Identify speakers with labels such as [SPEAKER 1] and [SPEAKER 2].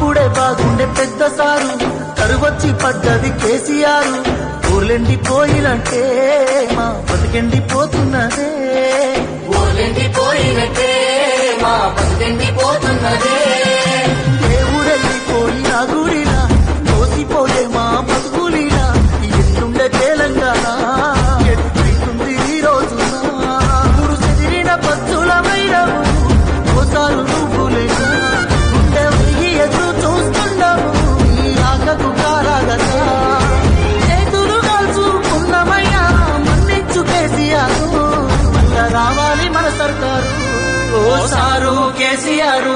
[SPEAKER 1] అప్పుడే బాగుండే పెద్ద సారు కరువచ్చి పడ్డది కేసీఆర్ ఊర్లెండిపోయినట్టే మా బతికెండిపోతున్నదే
[SPEAKER 2] ఊర్లెండిపోయినట్టే మా బతికెండిపోతున్నదే
[SPEAKER 1] దేవుడెళ్ళిపోయిన గుడిలా మోసిపోయే మా బతుకులిలా ఎట్లుండే తెలంగాణ ఎట్లయితుంది ఈ రోజున గురు చెదిరిన పచ్చుల వైరము ఓసారు నువ్వు లేక గుండె ఉరిగి ఎదురు చూస్తున్నావు ఈ ఆకకు కారాగదా చేతులు కాల్చుకున్నమయ్యా మన్నించు కేసీఆర్ మళ్ళా రావాలి మన సర్కారు ఓసారు కేసీఆర్